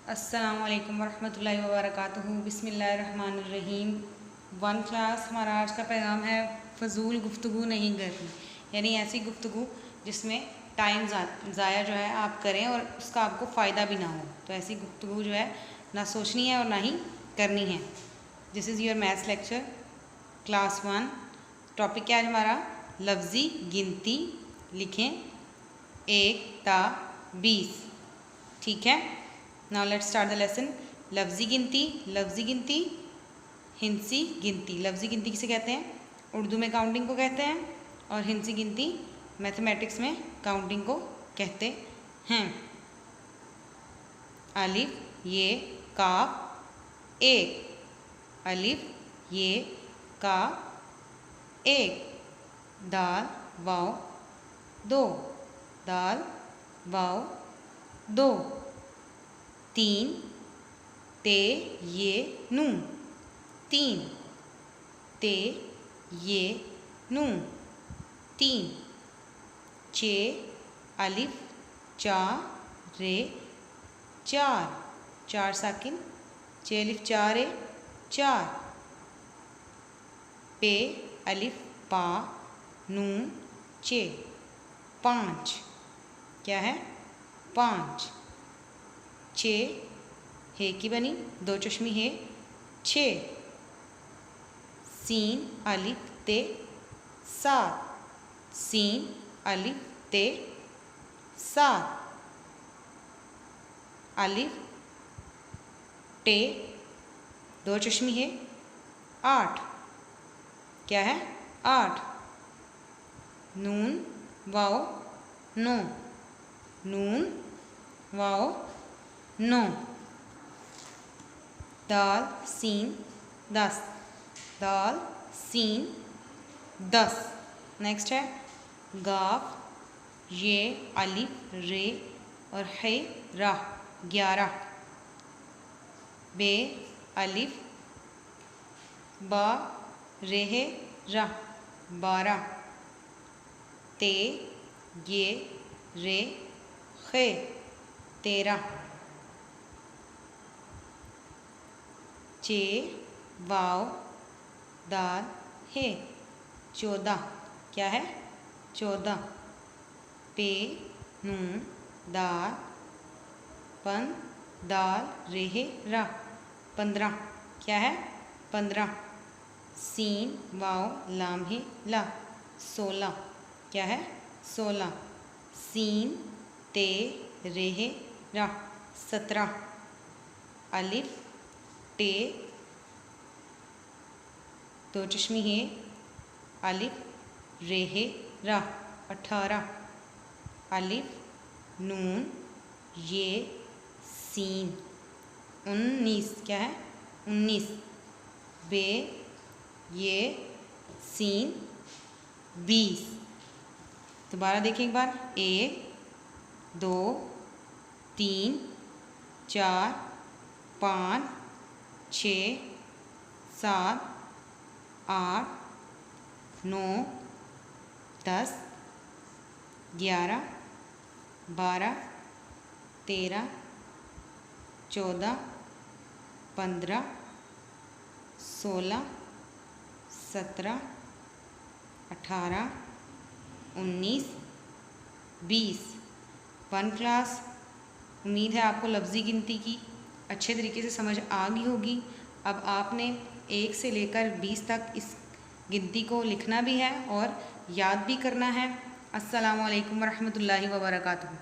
अस्सलामुअलैकुम वरहमतुल्लाहि वबरकातुहू। बिस्मिल्लाहिर्रहमानिर्रहीम। वन क्लास हमारा आज का पैगाम है फ़ज़ूल गुफ्तगू नहीं करनी, यानी ऐसी गुफ्तगू जिसमें टाइम ज़ाया जो है आप करें और उसका आपको फ़ायदा भी ना हो। तो ऐसी गुफ्तगू जो है ना सोचनी है और ना ही करनी है। This is your maths lecture class 1। Topic क्या है हमारा? लफ्ज़ी गिनती। लिखें 1 ता 20। ठीक है, now let's start the lesson. लफ्ज़ी गिनती, हिंसी गिनती। लफ्ज़ी गिनती किसे कहते हैं? उर्दू में काउंटिंग को कहते हैं, और हिंसी गिनती मैथमेटिक्स में काउंटिंग को कहते हैं। अलिफ ये काफ 1, अलिफ ये काफ 1, दाल वाव 2, दाल वाव 2, 3 ते ये नून 3, ते ये नून 3, चे अलिफ चा रे 4, 4 साकिन, चे अलिफ 4 रे 4, पे अलिफ पा नून चे 5, क्या है? 5, छे हे की बनी 2 चश्मी है 6, सीन अलिफ ते 7, सीन अलिफ ते 7, अलिफ टे 2 चश्मी है 8, क्या है? 8, नून वाओ 9, नून वाओ 9, दाल सीन 10, दाल सीन 10। नेक्स्ट है गाफ ये अलिफ रे और है रा 11, बे अलिफ बा रे है रा 12, ते ये रे खे 13, चे वाव दाल है 14, क्या है? 14, पे नून दाल पन दाल रे है रा 15, क्या है? 15, सीन वाव लाम है ला 16, क्या है? 16, सीन ते रे है रा 17, अलिफ टे 2 चश्मी है अलिफ रे है रा 18, अलिफ नून ये सीन 19, क्या है? 19, बे ये सीन 20। दोबारा देखें एक बार। 1 2 3 4 5 6 7 8 9 10 11 12 13 14 15 16 17 18 19 20। वन क्लास, उम्मीद है आपको लफ्ज़ी गिनती की अच्छे तरीके से समझ आ गई होगी। अब आपने 1 से लेकर 20 तक इस गिनती को लिखना भी है और याद भी करना है। अस्सलामु अलैकुम वरहमतुल्लाहि वबरकातुहू।